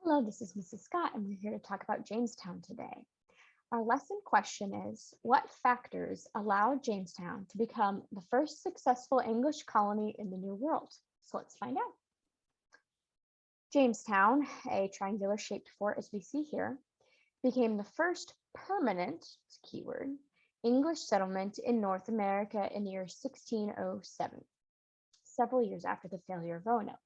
Hello, this is Mrs. Scott, and we're here to talk about Jamestown today. Our lesson question is, what factors allowed Jamestown to become the first successful English colony in the New World? So let's find out. Jamestown, a triangular shaped fort as we see here, became the first permanent, keyword, English settlement in North America in the year 1607, several years after the failure of Roanoke.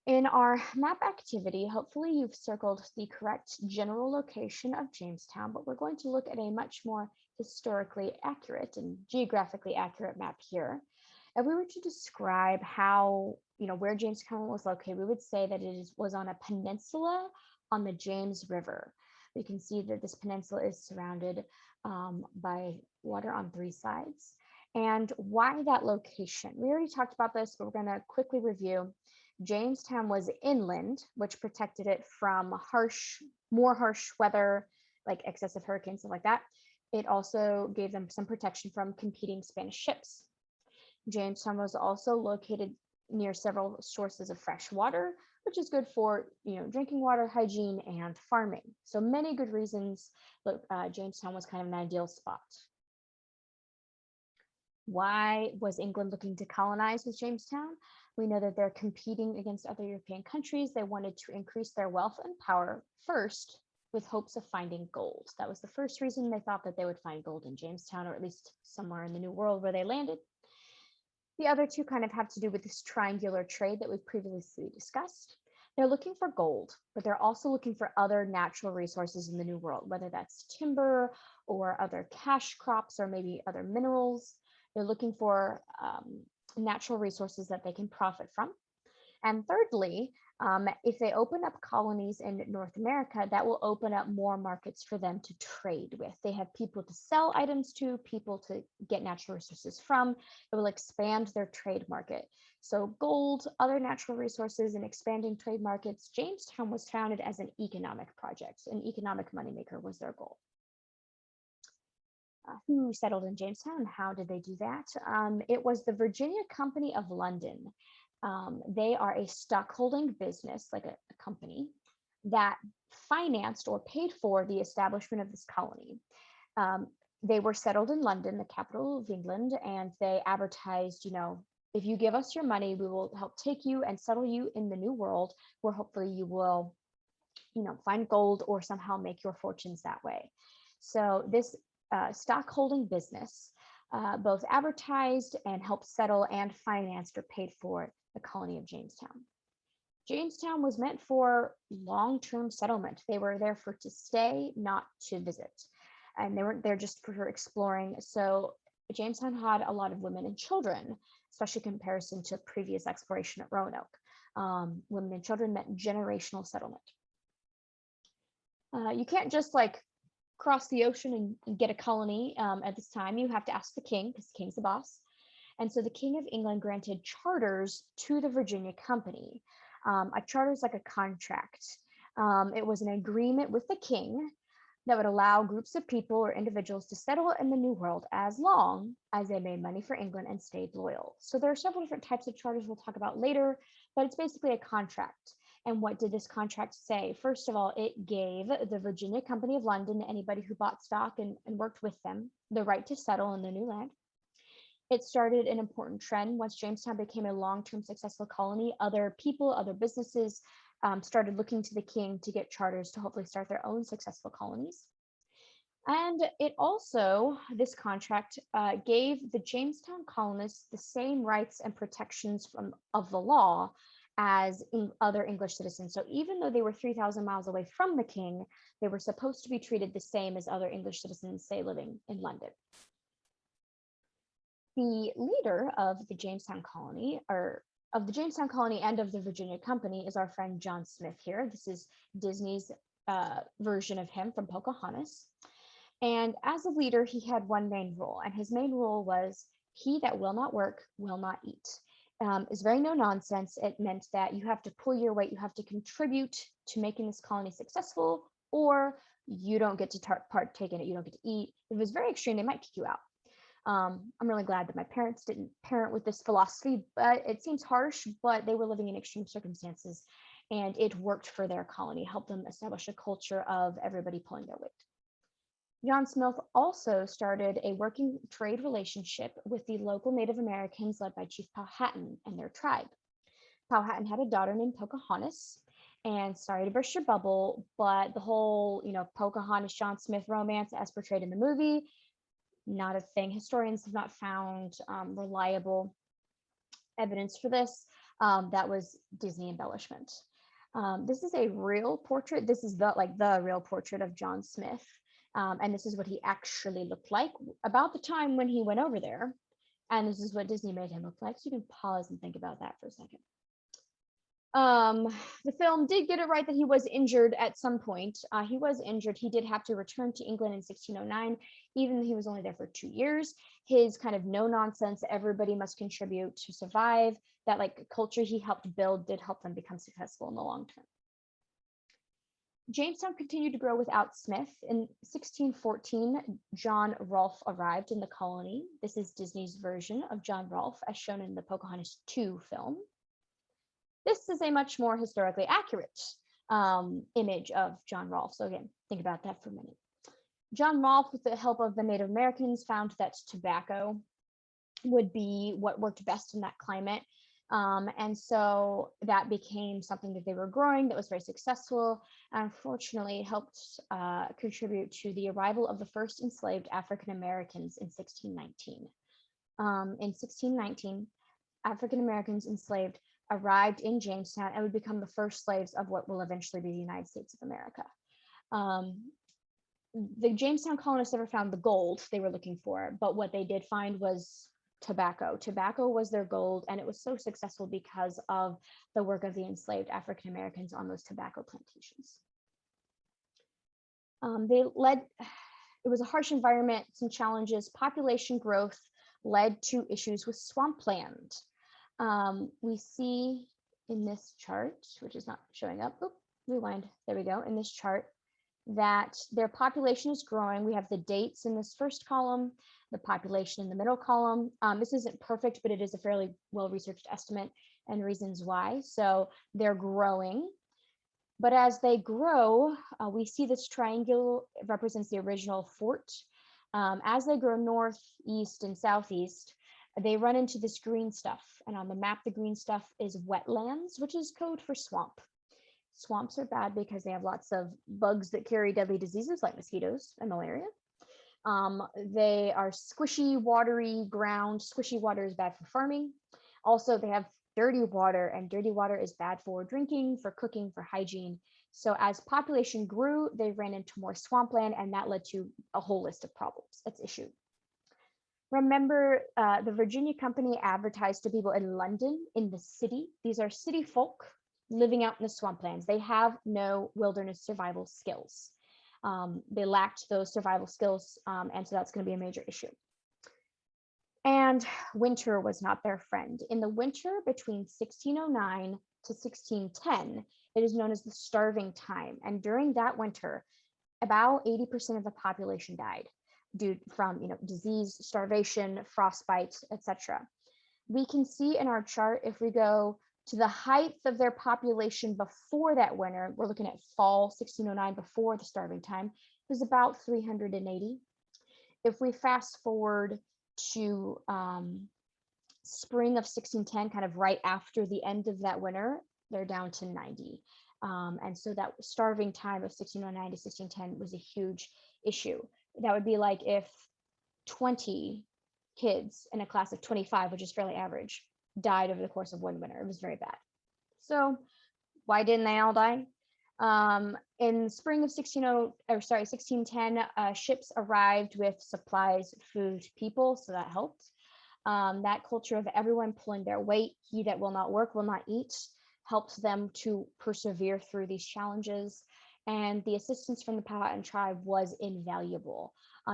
In our map activity, hopefully you've circled the correct general location of Jamestown, but we're going to look at a much more historically accurate and geographically accurate map here. If we were to describe where Jamestown was located, we would say that was on a peninsula on the James River. We can see that this peninsula is surrounded by water on three sides. And why that location? We already talked about this, but we're going to quickly review. Jamestown was inland, which protected it from more harsh weather, like excessive hurricanes, stuff like that. It also gave them some protection from competing Spanish ships. Jamestown was also located near several sources of fresh water, which is good for drinking water, hygiene, and farming. So many good reasons that Jamestown was kind of an ideal spot. Why was England looking to colonize with Jamestown? We know that they're competing against other European countries. They wanted to increase their wealth and power first with hopes of finding gold. That was the first reason they thought that they would find gold in Jamestown, or at least somewhere in the New World where they landed. The other two kind of have to do with this triangular trade that we've previously discussed. They're looking for gold, but they're also looking for other natural resources in the New World, whether that's timber or other cash crops or maybe other minerals. They're looking for natural resources that they can profit from. And thirdly, if they open up colonies in North America, that will open up more markets for them to trade with. They have people to sell items to, people to get natural resources from. It will expand their trade market. So gold, other natural resources, and expanding trade markets. Jamestown was founded as an economic project. An economic moneymaker was their goal. Who settled in Jamestown? How did they do that? It was the Virginia Company of London. They are a stockholding business, like a company, that financed or paid for the establishment of this colony. They were settled in London, the capital of England, and they advertised, if you give us your money, we will help take you and settle you in the New World, where hopefully you will, find gold or somehow make your fortunes that way. So this stockholding business both advertised and helped settle and financed or paid for the colony of Jamestown. Jamestown was meant for long-term settlement. They were there to stay, not to visit. And they weren't there just for exploring. So Jamestown had a lot of women and children, especially in comparison to previous exploration at Roanoke. Women and children meant generational settlement. You can't just cross the ocean and get a colony at this time. You have to ask the king, because the king's the boss. And so the King of England granted charters to the Virginia Company. A charter is like a contract. It was an agreement with the king that would allow groups of people or individuals to settle in the New World as long as they made money for England and stayed loyal. So there are several different types of charters we'll talk about later, but it's basically a contract. And what did this contract say? First of all, it gave the Virginia Company of London, anybody who bought stock and worked with them, the right to settle in the new land. It started an important trend. Once Jamestown became a long-term successful colony, other people, other businesses started looking to the king to get charters to hopefully start their own successful colonies. And it also, this contract gave the Jamestown colonists the same rights and protections of the law as other English citizens. So even though they were 3,000 miles away from the king, they were supposed to be treated the same as other English citizens, say, living in London. The leader of the Jamestown colony, or of the Jamestown colony and of the Virginia Company, is our friend John Smith here. This is Disney's version of him from Pocahontas. And as a leader, he had one main rule, and his main rule was, he that will not work will not eat. It's very no nonsense. It meant that you have to pull your weight, you have to contribute to making this colony successful, or you don't get to partake in it, you don't get to eat. If it was very extreme, they might kick you out. I'm really glad that my parents didn't parent with this philosophy, but it seems harsh, but they were living in extreme circumstances. and it worked for their colony, helped them establish a culture of everybody pulling their weight. John Smith also started a working trade relationship with the local Native Americans led by Chief Powhatan and their tribe. Powhatan had a daughter named Pocahontas. And sorry to burst your bubble, but the whole, Pocahontas John Smith romance as portrayed in the movie, not a thing. Historians have not found reliable evidence for this. That was Disney embellishment. This is a real portrait. This is the real portrait of John Smith. And this is what he actually looked like about the time when he went over there. And this is what Disney made him look like. So you can pause and think about that for a second. The film did get it right that he was injured at some point. He was injured. He did have to return to England in 1609, even though he was only there for 2 years. His kind of no nonsense, everybody must contribute to survive, that culture he helped build did help them become successful in the long term. Jamestown continued to grow without Smith. In 1614, John Rolfe arrived in the colony. This is Disney's version of John Rolfe, as shown in the Pocahontas 2 film. This is a much more historically accurate image of John Rolfe. So again, think about that for a minute. John Rolfe, with the help of the Native Americans, found that tobacco would be what worked best in that climate. And so that became something that they were growing that was very successful. And unfortunately, it helped contribute to the arrival of the first enslaved African Americans in 1619. In 1619, African Americans enslaved arrived in Jamestown and would become the first slaves of what will eventually be the United States of America. The Jamestown colonists never found the gold they were looking for, but what they did find was tobacco. Tobacco was their gold, and it was so successful because of the work of the enslaved African Americans on those tobacco plantations. It was a harsh environment, some challenges. Population growth led to issues with swampland. We see in this chart, which is not showing up, rewind, there we go, in this chart, that their population is growing. We have the dates in this first column, the population in the middle column. This isn't perfect, but it is a fairly well-researched estimate and reasons why. So they're growing. But as they grow, we see this triangle represents the original fort. As they grow north, east, and southeast, they run into this green stuff. And on the map, the green stuff is wetlands, which is code for swamp. Swamps are bad because they have lots of bugs that carry deadly diseases like mosquitoes and malaria. They are squishy, watery ground. Squishy water is bad for farming. Also, they have dirty water, and dirty water is bad for drinking, for cooking, for hygiene. So as population grew, they ran into more swampland, and that led to a whole list of problems. That's issue. Remember, the Virginia Company advertised to people in London, in the city. These are city folk living out in the swamplands. They have no wilderness survival skills. They lacked those survival skills, and so that's going to be a major issue. And winter was not their friend. In the winter between 1609 to 1610, it is known as the starving time. And during that winter, about 80% of the population died due from disease, starvation, frostbite, etc. We can see in our chart, if we go to the height of their population before that winter, we're looking at fall 1609, before the starving time, it was about 380. If we fast forward to spring of 1610, kind of right after the end of that winter, they're down to 90. And so that starving time of 1609 to 1610 was a huge issue. That would be like if 20 kids in a class of 25, which is fairly average, died over the course of one winter. It was very bad. So why didn't they all die? In spring of 1610, ships arrived with supplies, food, people, so that helped. That culture of everyone pulling their weight, he that will not work will not eat, helped them to persevere through these challenges. And the assistance from the Powhatan tribe was invaluable.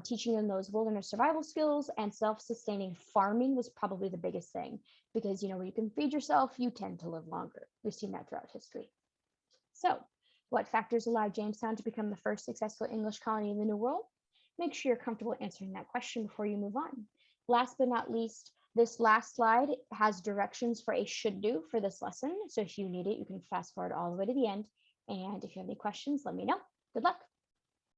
Teaching them those wilderness survival skills and self-sustaining farming was probably the biggest thing, because when you can feed yourself, you tend to live longer. We've seen that throughout history. So, what factors allowed Jamestown to become the first successful English colony in the New World? Make sure you're comfortable answering that question before you move on. Last but not least, This last slide has directions for a should do for this lesson. So if you need it, you can fast forward all the way to the end. And if you have any questions, let me know. Good luck.